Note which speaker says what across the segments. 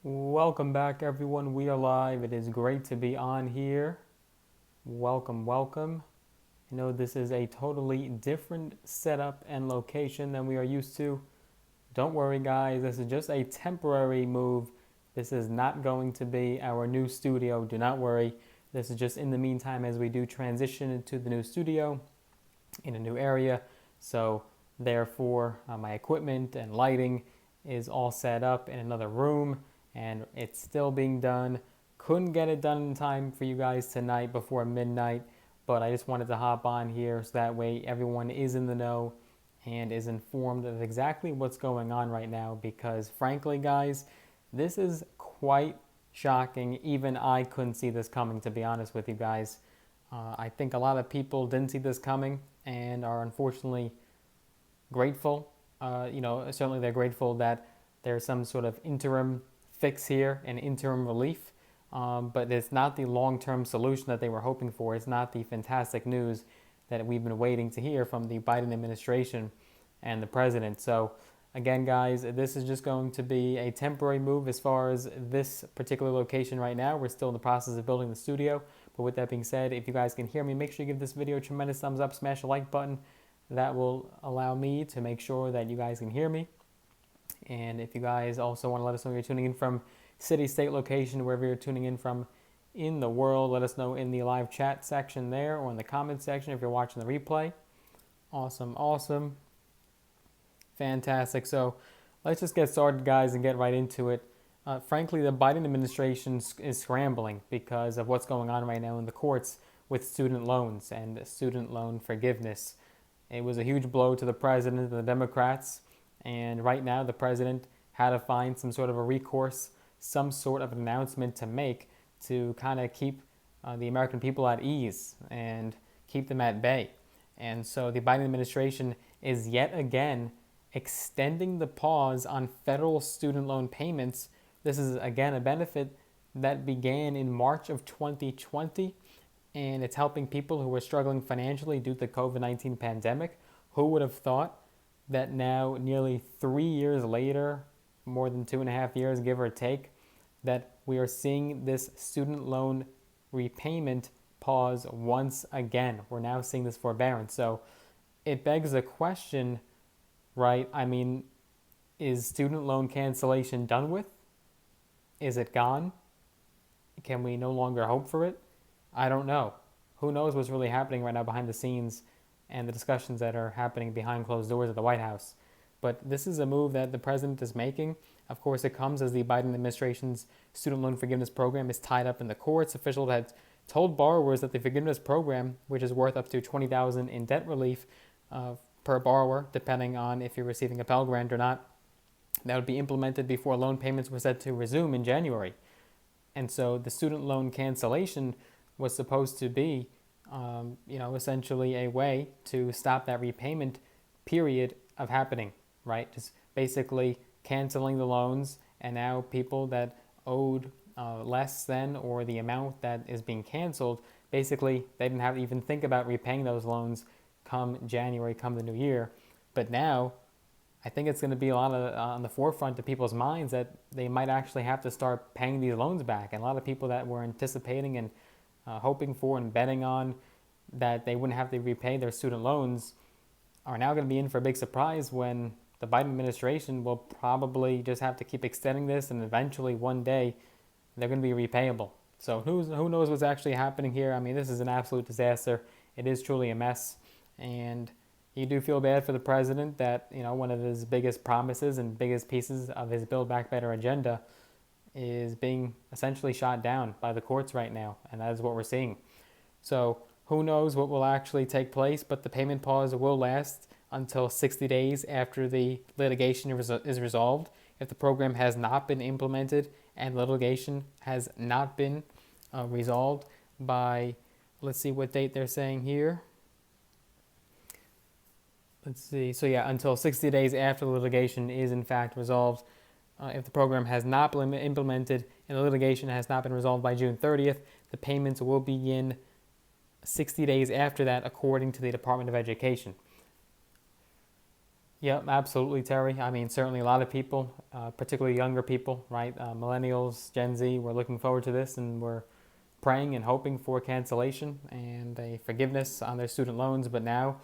Speaker 1: Welcome back, everyone. We are live. It is great to be on here. Welcome, welcome. I know this is a totally different setup and location than we are used to. Don't worry, guys. This is just a temporary move. This is not going to be our new studio. Do not worry. This is just in the meantime as we do transition into the new studio in a new area. So, therefore, my equipment and lighting is all set up in another room and it's still being done. Couldn't get it done in time for you guys tonight before midnight, but I just wanted to hop on here so that way everyone is in the know and is informed of exactly what's going on right now because frankly, guys, this is quite shocking. Even I couldn't see this coming, to be honest with you guys. I think a lot of people didn't see this coming and are unfortunately grateful. Certainly they're grateful that there's some sort of interim fix here and interim relief, but it's not the long-term solution that they were hoping for. It's not the fantastic news that we've been waiting to hear from the Biden administration and the president. So again, guys, this is just going to be a temporary move as far as this particular location right now. We're still in the process of building the studio. But with that being said, if you guys can hear me, make sure you give this video a tremendous thumbs up, smash the like button. That will allow me to make sure that you guys can hear me. And if you guys also want to let us know you're tuning in from city, state, location, wherever you're tuning in from in the world, let us know in the live chat section there or in the comment section if you're watching the replay. Awesome, awesome. Fantastic. So let's just get started, guys, and get right into it. Frankly, the Biden administration is scrambling because of what's going on right now in the courts with student loans and student loan forgiveness. It was a huge blow to the president and the Democrats. And right now, the president had to find some sort of a recourse, some sort of an announcement to make to kind of keep the American people at ease and keep them at bay. And so the Biden administration is yet again extending the pause on federal student loan payments. This is again a benefit that began in March of 2020, and it's helping people who are struggling financially due to the COVID-19 pandemic. Who would have thought that now, nearly 3 years later, more than 2.5 years, give or take, that we are seeing this student loan repayment pause once again. We're now seeing this forbearance. So it begs the question, right? I mean, is student loan cancellation done with? Is it gone? Can we no longer hope for it? I don't know. Who knows what's really happening right now behind the scenes and the discussions that are happening behind closed doors at the White House. But this is a move that the president is making. Of course, it comes as the Biden administration's student loan forgiveness program is tied up in the courts. Officials had told borrowers that the forgiveness program, which is worth up to $20,000 in debt relief per borrower, depending on if you're receiving a Pell Grant or not, that would be implemented before loan payments were set to resume in January. And so the student loan cancellation was supposed to be essentially a way to stop that repayment period of happening, right? Just basically canceling the loans, and now people that owed less than or the amount that is being canceled, basically they didn't have to even think about repaying those loans come January, come the new year. But now I think it's going to be a lot of on the forefront of people's minds that they might actually have to start paying these loans back. And a lot of people that were anticipating and hoping for and betting on that they wouldn't have to repay their student loans are now going to be in for a big surprise when the Biden administration will probably just have to keep extending this, and eventually one day they're going to be repayable. So who knows what's actually happening here? I mean, this is an absolute disaster. It is truly a mess, and you do feel bad for the president that one of his biggest promises and biggest pieces of his Build Back Better agenda is being essentially shot down by the courts right now, and that is what we're seeing. So who knows what will actually take place, but the payment pause will last until 60 days after the litigation is resolved. If the program has not been implemented and litigation has not been resolved by, let's see what date they're saying here. Let's see. So yeah, until 60 days after the litigation is in fact resolved. If the program has not been implemented and the litigation has not been resolved by June 30th, the payments will begin 60 days after that, according to the Department of Education. Yep, absolutely, Terry. I mean, certainly a lot of people, particularly younger people, right? Millennials, Gen Z, we're looking forward to this, and we're praying and hoping for cancellation and a forgiveness on their student loans. But now,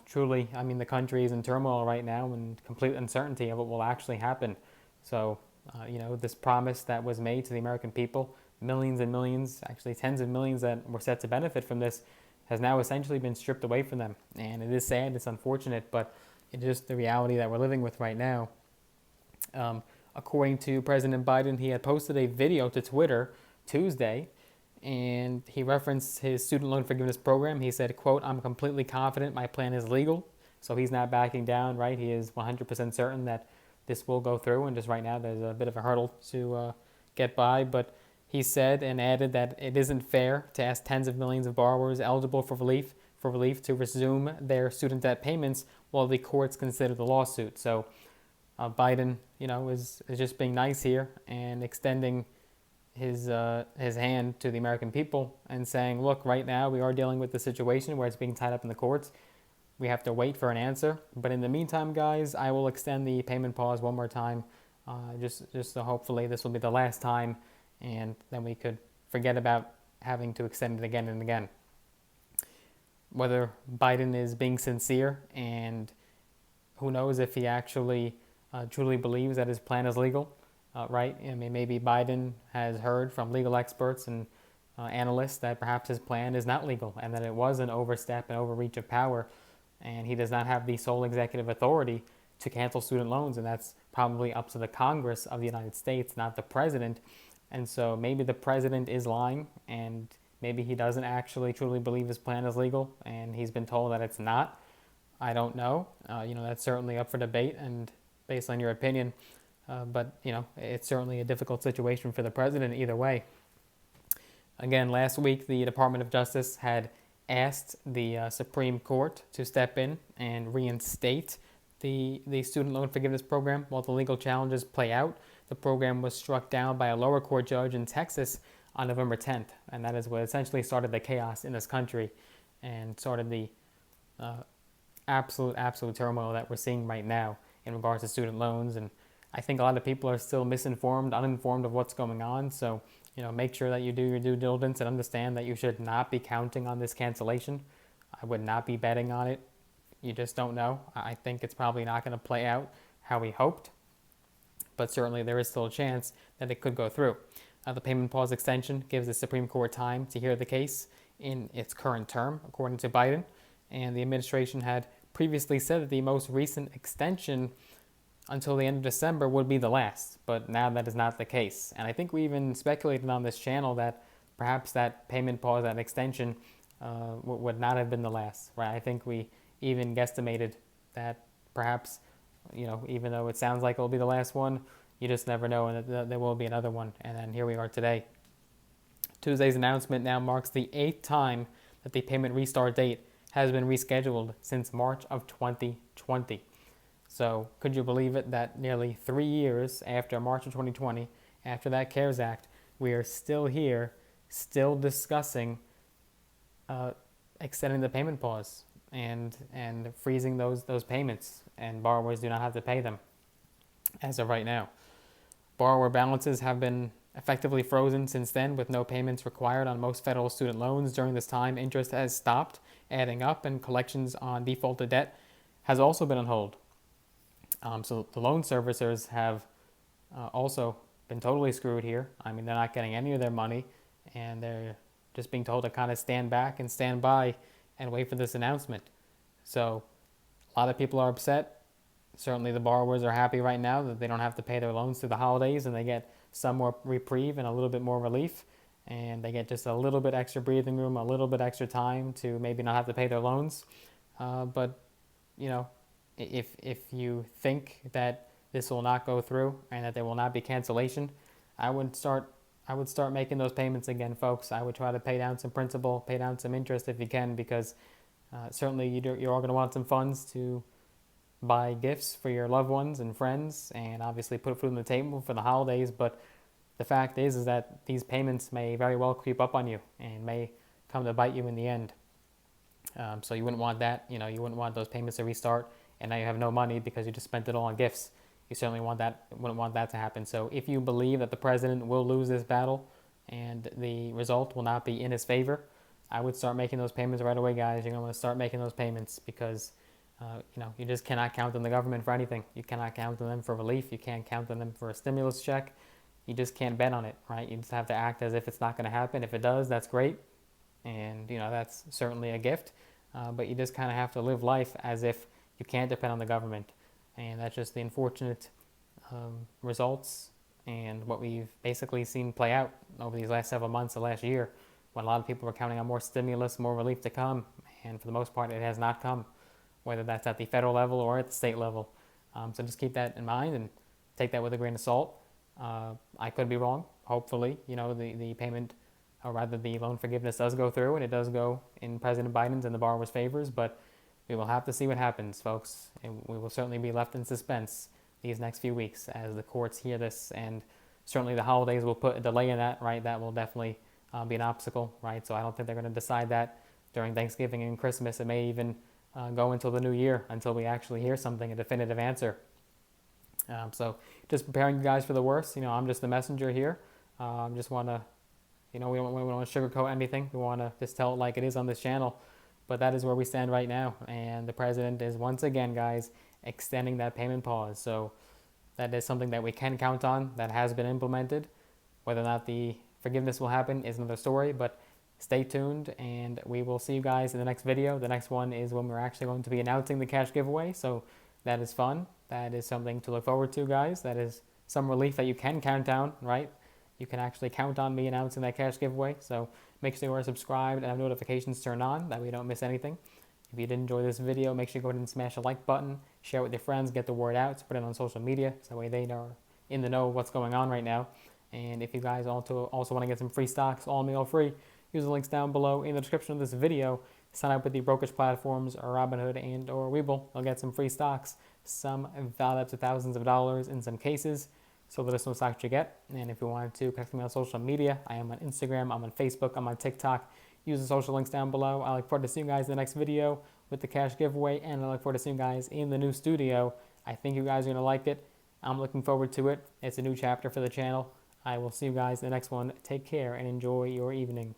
Speaker 1: truly, I mean, the country is in turmoil right now and complete uncertainty of what will actually happen. So, this promise that was made to the American people, millions and millions, actually tens of millions that were set to benefit from this, has now essentially been stripped away from them. And it is sad, it's unfortunate, but it's just the reality that we're living with right now. Um, According to President Biden, he had posted a video to Twitter Tuesday, and he referenced his student loan forgiveness program. He said, quote, "I'm completely confident my plan is legal." So he's not backing down, right? He is 100% certain that this will go through, and just right now there's a bit of a hurdle to get by. But he said and added that it isn't fair to ask tens of millions of borrowers eligible for relief to resume their student debt payments while the courts consider the lawsuit. So Biden, is just being nice here and extending his hand to the American people and saying, look, right now we are dealing with the situation where it's being tied up in the courts. We have to wait for an answer. But in the meantime, guys, I will extend the payment pause one more time, just so hopefully this will be the last time, and then we could forget about having to extend it again and again. Whether Biden is being sincere, and who knows if he actually truly believes that his plan is legal, right? I mean, maybe Biden has heard from legal experts and analysts that perhaps his plan is not legal and that it was an overstep and overreach of power, and he does not have the sole executive authority to cancel student loans, and that's probably up to the Congress of the United States, not the president. And so maybe the president is lying, and maybe he doesn't actually truly believe his plan is legal, and he's been told that it's not. I don't know. That's certainly up for debate and based on your opinion. But it's certainly a difficult situation for the president either way. Again, last week, the Department of Justice had asked the Supreme Court to step in and reinstate the student loan forgiveness program while the legal challenges play out. The program was struck down by a lower court judge in Texas on November 10th, and that is what essentially started the chaos in this country and started the absolute turmoil that we're seeing right now in regards to student loans. And I think a lot of people are still misinformed, uninformed of what's going on. So, make sure that you do your due diligence and understand that you should not be counting on this cancellation. I would not be betting on it. You just don't know. I think it's probably not going to play out how we hoped, but certainly there is still a chance that it could go through. The payment pause extension gives the Supreme Court time to hear the case in its current term, according to Biden, and the administration had previously said that the most recent extension until the end of December would be the last, but now that is not the case. And I think we even speculated on this channel that perhaps that payment pause, that extension, would not have been the last, right? I think we even guesstimated that perhaps, even though it sounds like it will be the last one, you just never know, and that there will be another one. And then here we are today. Tuesday's announcement now marks the 8th time that the payment restart date has been rescheduled since March of 2020. So could you believe it that nearly 3 years after March of 2020, after that CARES Act, we are still here, still discussing extending the payment pause and freezing those payments, and borrowers do not have to pay them as of right now. Borrower balances have been effectively frozen since then, with no payments required on most federal student loans. During this time, interest has stopped adding up, and collections on defaulted debt has also been on hold. So the loan servicers have also been totally screwed here. I mean, they're not getting any of their money, and they're just being told to kind of stand back and stand by and wait for this announcement. So a lot of people are upset. Certainly the borrowers are happy right now that they don't have to pay their loans through the holidays, and they get some more reprieve and a little bit more relief, and they get just a little bit extra breathing room, a little bit extra time to maybe not have to pay their loans. But if you think that this will not go through and that there will not be cancellation, I would start making those payments again, folks. I would try to pay down some principal, pay down some interest if you can, because certainly you're all going to want some funds to buy gifts for your loved ones and friends, and obviously put food on the table for the holidays. But the fact is that these payments may very well creep up on you and may come to bite you in the end. So you wouldn't want that. You wouldn't want those payments to restart and now you have no money because you just spent it all on gifts. You certainly wouldn't want that to happen. So if you believe that the president will lose this battle and the result will not be in his favor, I would start making those payments right away, guys. You're going to want to start making those payments because you just cannot count on the government for anything. You cannot count on them for relief. You can't count on them for a stimulus check. You just can't bet on it, right? You just have to act as if it's not going to happen. If it does, that's great, and that's certainly a gift. But you just kind of have to live life as if you can't depend on the government, and that's just the unfortunate results and what we've basically seen play out over these last several months, the last year, when a lot of people were counting on more stimulus, more relief to come, and for the most part, it has not come, whether that's at the federal level or at the state level. So just keep that in mind and take that with a grain of salt. I could be wrong. Hopefully, the payment, or rather the loan forgiveness does go through, and it does go in President Biden's and the borrower's favors, but we will have to see what happens, folks. And we will certainly be left in suspense these next few weeks as the courts hear this, and certainly the holidays will put a delay in that, right? That will definitely be an obstacle, right? So I don't think they're going to decide that during Thanksgiving and Christmas. It may even go until the new year until we actually hear something, a definitive answer. So just preparing you guys for the worst. I'm just the messenger here. Just want to, we don't want to sugarcoat anything. We want to just tell it like it is on this channel. But that is where we stand right now. And the president is once again, guys, extending that payment pause. So that is something that we can count on, that has been implemented. Whether or not the forgiveness will happen is another story, but stay tuned and we will see you guys in the next video. The next one is when we're actually going to be announcing the cash giveaway. So that is fun. That is something to look forward to, guys. That is some relief that you can count down, right? You can actually count on me announcing that cash giveaway. So make sure you are subscribed and have notifications turned on, that way you don't miss anything. If you did enjoy this video, make sure you go ahead and smash the like button, share it with your friends, get the word out, put it on social media, so that way they are in the know of what's going on right now. And if you guys also want to get some free stocks, all mail free, use the links down below in the description of this video. Sign up with the brokerage platforms or Robinhood and or Webull. You'll get some free stocks, some valued up to thousands of dollars in some cases. So let us know what stocks you get. And if you want to connect me on social media, I am on Instagram, I'm on Facebook, I'm on TikTok. Use the social links down below. I look forward to seeing you guys in the next video with the cash giveaway, and I look forward to seeing you guys in the new studio. I think you guys are going to like it. I'm looking forward to it. It's a new chapter for the channel. I will see you guys in the next one. Take care and enjoy your evening.